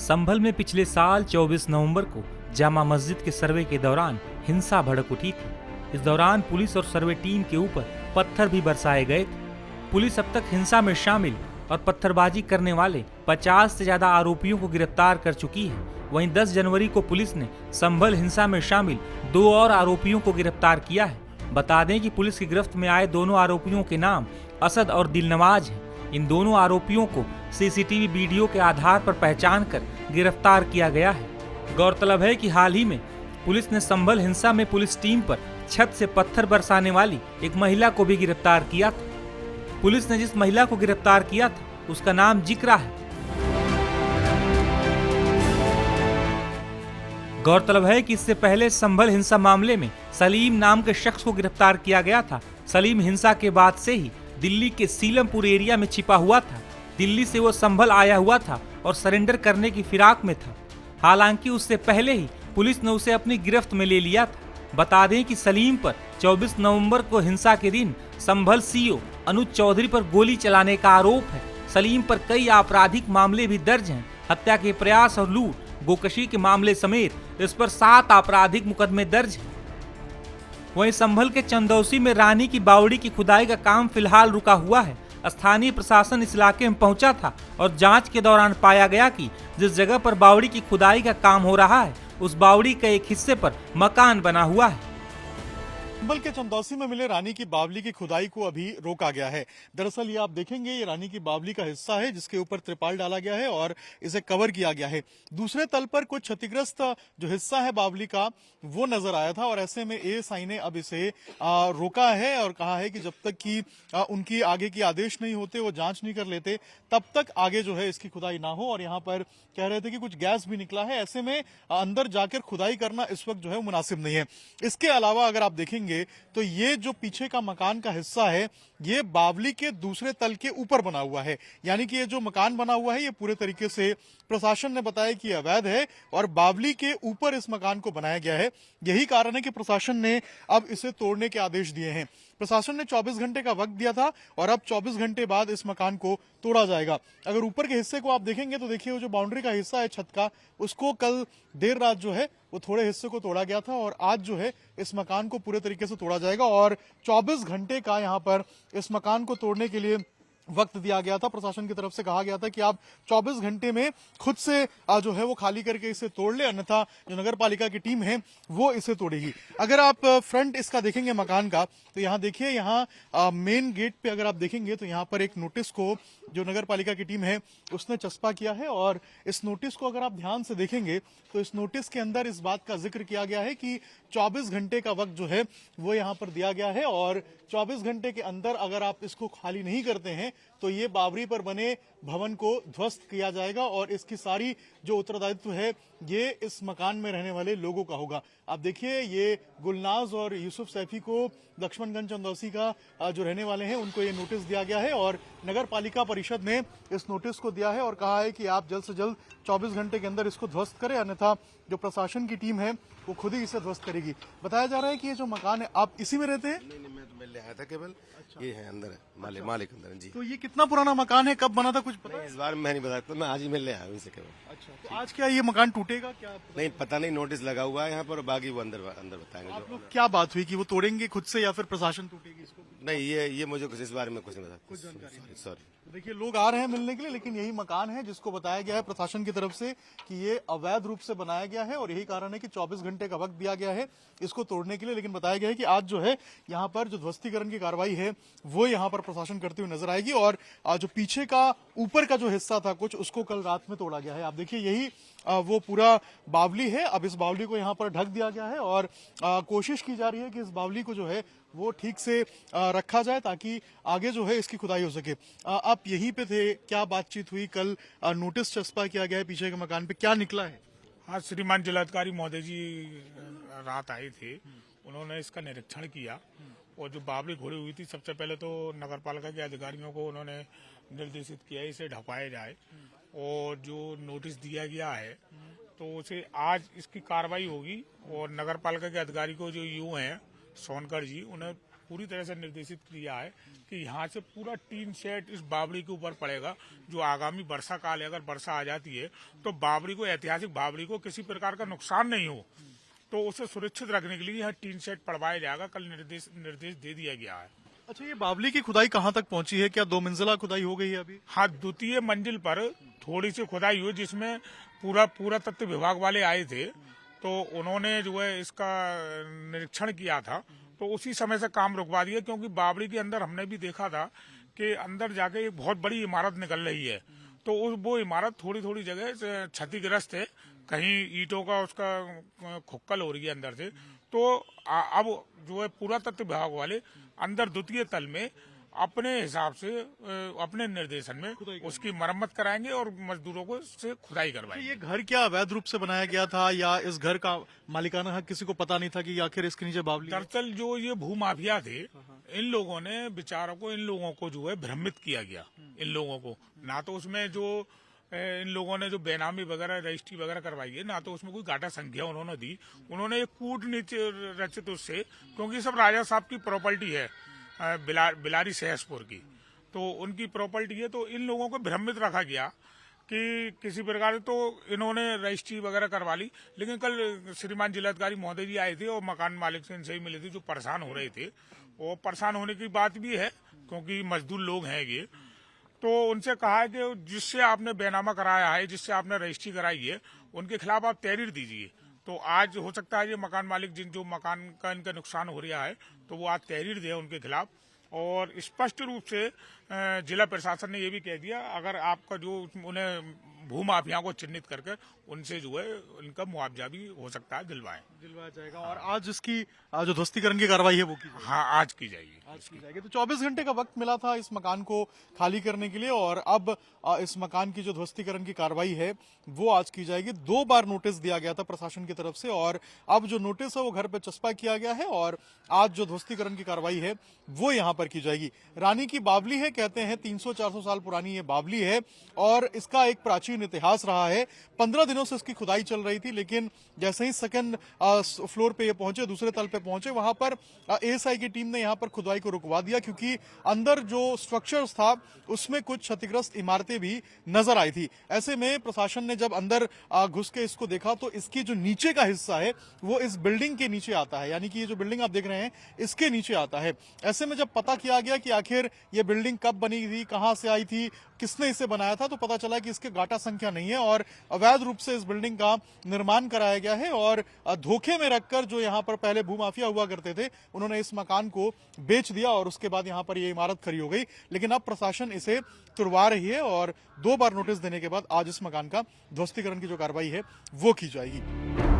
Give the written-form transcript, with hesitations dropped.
संभल में पिछले साल 24 नवंबर को जामा मस्जिद के सर्वे के दौरान हिंसा भड़क उठी थी। इस दौरान पुलिस और सर्वे टीम के ऊपर पत्थर भी बरसाए गए थे। पुलिस अब तक हिंसा में शामिल और पत्थरबाजी करने वाले 50 से ज्यादा आरोपियों को गिरफ्तार कर चुकी है। वहीं 10 जनवरी को पुलिस ने संभल हिंसा में शामिल 2 और आरोपियों को गिरफ्तार किया है। बता दें कि पुलिस की गिरफ्त में आए दोनों आरोपियों के नाम असद और दिलनवाज हैं। इन दोनों आरोपियों को सीसीटीवी वीडियो के आधार पर पहचान कर गिरफ्तार किया गया है। गौरतलब है कि हाल ही में पुलिस ने संभल हिंसा में पुलिस टीम पर छत से पत्थर बरसाने वाली एक महिला को भी गिरफ्तार किया था। पुलिस ने जिस महिला को गिरफ्तार किया था उसका नाम जिक्रा है। गौरतलब है कि इससे पहले संभल हिंसा मामले में सलीम नाम के शख्स को गिरफ्तार किया गया था। सलीम हिंसा के बाद से ही दिल्ली के सीलमपुर एरिया में छिपा हुआ था। दिल्ली से वो संभल आया हुआ था और सरेंडर करने की फिराक में था। हालांकि उससे पहले ही पुलिस ने उसे अपनी गिरफ्त में ले लिया था। बता दें कि सलीम पर 24 नवंबर को हिंसा के दिन संभल सीओ अनुज चौधरी पर गोली चलाने का आरोप है। सलीम पर कई आपराधिक मामले भी दर्ज हैं। हत्या के प्रयास और लूट, गोकशी के मामले समेत इस पर 7 आपराधिक मुकदमे दर्ज हैं। वहीं संभल के चंदौसी में रानी की बावड़ी की खुदाई का काम फिलहाल रुका हुआ है। स्थानीय प्रशासन इस इलाके में पहुंचा था और जांच के दौरान पाया गया कि जिस जगह पर बावड़ी की खुदाई का काम हो रहा है उस बावड़ी के एक हिस्से पर मकान बना हुआ है। संभल के चंदौसी में मिले रानी की बावली की खुदाई को अभी रोका गया है। दरअसल ये आप देखेंगे, ये रानी की बावली का हिस्सा है जिसके ऊपर त्रिपाल डाला गया है और इसे कवर किया गया है। दूसरे तल पर कुछ क्षतिग्रस्त जो हिस्सा है बावली का वो नजर आया था और ऐसे में एएसआई ने अब इसे रोका है और कहा है कि जब तक कि उनकी आगे की आदेश नहीं होते, वो जांच नहीं कर लेते, तब तक आगे जो है इसकी खुदाई ना हो। और यहाँ पर कह रहे थे कि कुछ गैस भी निकला है, ऐसे में अंदर जाकर खुदाई करना इस वक्त जो है मुनासिब नहीं है। इसके अलावा अगर आप देखेंगे तो ये जो पीछे का मकान का हिस्सा है ये बावली के दूसरे तल के ऊपर बना हुआ है। यानी कि ये जो मकान बना हुआ है ये पूरे तरीके से प्रशासन ने बताया कि अवैध है और बावली के ऊपर इस मकान को बनाया गया है। यही कारण है कि प्रशासन ने अब इसे तोड़ने के आदेश दिए हैं। प्रशासन ने 24 घंटे का वक्त दिया था और अब 24 घंटे बाद इस मकान को तोड़ा जाएगा। अगर ऊपर के हिस्से को आप देखेंगे तो देखिए वो जो बाउंड्री का हिस्सा है छत का, उसको कल देर रात जो है वो थोड़े हिस्से को तोड़ा गया था और आज जो है इस मकान को पूरे तरीके से तोड़ा जाएगा और 24 घंटे का यहाँ पर इस मकान को तोड़ने के लिए वक्त दिया गया था। प्रशासन की तरफ से कहा गया था कि आप 24 घंटे में खुद से जो है वो खाली करके इसे तोड़ ले, अन्यथा जो नगर पालिका की टीम है वो इसे तोड़ेगी। अगर आप फ्रंट इसका देखेंगे मकान का तो यहाँ देखिए, यहाँ मेन गेट पे अगर आप देखेंगे तो यहाँ पर एक नोटिस को जो नगर पालिका की टीम है उसने चस्पा किया है और इस नोटिस को अगर आप ध्यान से देखेंगे तो इस नोटिस के अंदर इस बात का जिक्र किया गया है कि 24 घंटे का वक्त जो है वो यहाँ पर दिया गया है और 24 घंटे के अंदर अगर आप इसको खाली नहीं करते हैं तो ये बावड़ी पर बने भवन को ध्वस्त किया जाएगा और इसकी सारी जो उत्तरदायित्व है ये इस मकान में रहने वाले लोगों का होगा। आप देखिए, ये गुलनाज और यूसुफ सैफी को लक्ष्मणगंज चंदौसी का जो रहने वाले हैं उनको ये नोटिस दिया गया है और नगर पालिका परिषद ने इस नोटिस को दिया है और कहा है कि आप जल्द से जल्द 24 घंटे के अंदर इसको ध्वस्त करें, अन्यथा जो प्रशासन की टीम है वो खुद ही इसे ध्वस्त करेगी। बताया जा रहा है कि ये जो मकान है आप इसी में रहते हैं? नहीं, मैं तो मिलने आया था केवल। अच्छा। ये है अंदर है, मालिक अंदर है जी। तो ये कितना पुराना मकान है, कब बना था कुछ पता है? इस बार मैं नहीं बताया, तो मैं आज ही मिलने आया हूँ इसे केवल। अच्छा, तो आज क्या ये मकान टूटेगा क्या? नहीं पता नहीं, नोटिस लगा हुआ है यहाँ पर, बाकी वो अंदर बताएंगे। आप लोग क्या बात हुई कि वो तोड़ेंगे खुद से या फिर प्रशासन टूटेगी इसको? नहीं, ये मुझे कुछ इस बारे में कुछ नहीं पता। सॉरी। देखिए, लोग आ रहे हैं मिलने के लिए, लेकिन यही मकान है जिसको बताया गया है प्रशासन की तरफ से कि ये अवैध रूप से बनाया गया है और यही कारण है कि 24 घंटे का वक्त दिया गया है इसको तोड़ने के लिए। लेकिन बताया गया है कि आज जो है यहाँ पर जो ध्वस्तीकरण की कार्रवाई है वो यहाँ पर प्रशासन करते हुए नजर आएगी और जो पीछे का ऊपर का जो हिस्सा था कुछ, उसको कल रात में तोड़ा गया है। आप देखिए, यही वो पूरा बावली है। अब इस बावली को यहाँ पर ढक दिया गया है और कोशिश की जा रही है कि इस बावली को जो है वो ठीक से रखा जाए ताकि आगे जो है इसकी खुदाई हो सके। आप यहीं पे थे, क्या बातचीत हुई? कल नोटिस चस्पा किया गया है पीछे के मकान पे, क्या निकला है? हाँ, श्रीमान जिलाधिकारी महोदय जी रात आए थे, उन्होंने इसका निरीक्षण किया और जो बावली घोड़ी हुई थी सबसे पहले तो नगर पालिका के अधिकारियों को उन्होंने निर्देशित किया इसे ढकवाया जाए और जो नोटिस दिया गया है तो उसे आज इसकी कार्रवाई होगी और नगर पालिका के अधिकारी को जो यूं हैं सोनकर जी, उन्हें पूरी तरह से निर्देशित किया है कि यहाँ से पूरा टीन शेड इस बावड़ी के ऊपर पड़ेगा। जो आगामी वर्षा काल है, अगर वर्षा आ जाती है तो बावड़ी को, ऐतिहासिक बावड़ी को किसी प्रकार का नुकसान नहीं हो, तो उसे सुरक्षित रखने के लिए यहाँ टीन शेड पड़वाया जाएगा। कल निर्देश दे दिया गया है। अच्छा, ये बावली की खुदाई कहाँ तक पहुंची है? क्या 2 मंजिला खुदाई हो गई है अभी? हाँ, द्वितीय मंजिल पर थोड़ी सी खुदाई हुई, जिसमें पूरा तत्व विभाग वाले आए थे, तो उन्होंने जो है इसका निरीक्षण किया था, तो उसी समय से काम रुकवा दिया। क्योंकि बावड़ी के अंदर हमने भी देखा था कि अंदर जाके एक बहुत बड़ी इमारत निकल रही है, तो वो इमारत थोड़ी जगह से क्षतिग्रस्त है, कहीं ईंटों का उसका खुक्कल हो रही है अंदर से। तो अब जो है पुरातत्व विभाग वाले अंदर द्वितीय तल में अपने हिसाब से, अपने निर्देशन में उसकी मरम्मत कराएंगे और मजदूरों को से खुदाई करवाएंगे। ये घर क्या अवैध रूप से बनाया गया था या इस घर का मालिकाना हक किसी को पता नहीं था कि आखिर इसके नीचे बावली है? दरअसल जो ये भूमाफिया थे, इन लोगों को जो है भ्रमित किया गया। इन लोगों को ना तो उसमें जो इन लोगों ने जो बेनामी वगैरह, रजिस्ट्री वगैरह करवाई है, ना तो उसमें कोई गाटा संख्या उन्होंने दी। उन्होंने एक कूटनीति रचित उससे, क्योंकि सब राजा साहब की प्रॉपर्टी है, बिलारी सहसपुर की, तो उनकी प्रॉपर्टी है। तो इन लोगों को भ्रमित रखा गया कि किसी प्रकार, तो इन्होंने रजिस्ट्री वगैरह करवा ली। लेकिन कल श्रीमान जिलाधिकारी महोदय जी आए थे और मकान मालिक से इनसे ही मिले थे, जो परेशान हो रहे थे। और परेशान होने की बात भी है, क्योंकि मजदूर लोग हैं ये। तो उनसे कहा है कि जिससे आपने बेनामा कराया है, जिससे आपने रजिस्ट्री कराई है, उनके खिलाफ आप तहरीर दीजिए। तो आज हो सकता है ये मकान मालिक जो मकान का इनका नुकसान हो रहा है, तो वो आज तहरीर दे उनके खिलाफ। और स्पष्ट रूप से जिला प्रशासन ने ये भी कह दिया, अगर आपका जो उन्हें भूमाफिया को चिन्हित करके उनसे जो है उनका मुआवजा भी हो सकता है दिलवाया जाएगा। और आज इसकी जो ध्वस्तीकरण की कार्रवाई है वो की जाएगी? हाँ, आज की जाएगी। तो 24 घंटे का वक्त मिला था इस मकान को खाली करने के लिए, और अब इस मकान की जो ध्वस्तीकरण की कार्रवाई है वो आज की जाएगी। 2 बार नोटिस दिया गया था प्रशासन की तरफ से, और अब जो नोटिस है वो घर पे चस्पा किया गया है, और आज जो ध्वस्तीकरण की कार्रवाई है वो यहाँ पर की जाएगी। रानी की बावली है, कहते हैं 300-400 साल पुरानी ये बावली है, और इसका एक प्राचीन इतिहास रहा है। 15 दिनों से इसकी खुदाई चल रही थी, लेकिन जैसे ही सेकंड फ्लोर पे ये पहुंचे, दूसरे तल पे पहुंचे, वहां पर एएसआई की टीम ने यहां पर खुदाई को रुकवा दिया, क्योंकि अंदर जो स्ट्रक्चर्स था उसमें कुछ क्षतिग्रस्त इमारतें भी नजर आई थी। ऐसे में प्रशासन ने जब अंदर घुस के इसको देखा, तो इसकी जो नीचे का हिस्सा है वो इस बिल्डिंग के नीचे आता है, यानी कि ये जो बिल्डिंग आप देख रहे हैं इसके नीचे आता है। ऐसे में जब पता किया गया कि आखिर ये बिल्डिंग कब बनी थी, कहां से आई थी, किसने इसे बनाया था, तो पता चला कि इसके गाटा संख्या नहीं है और अवैध रूप से इस बिल्डिंग का निर्माण कराया गया है। और धोखे में रखकर जो यहाँ पर पहले भूमाफिया हुआ करते थे, उन्होंने इस मकान को बेच दिया और उसके बाद यहाँ पर ये इमारत खड़ी हो गई। लेकिन अब प्रशासन इसे तुड़वा रही है, और 2 बार नोटिस देने के बाद आज इस मकान का ध्वस्तीकरण की जो कार्रवाई है वो की जाएगी।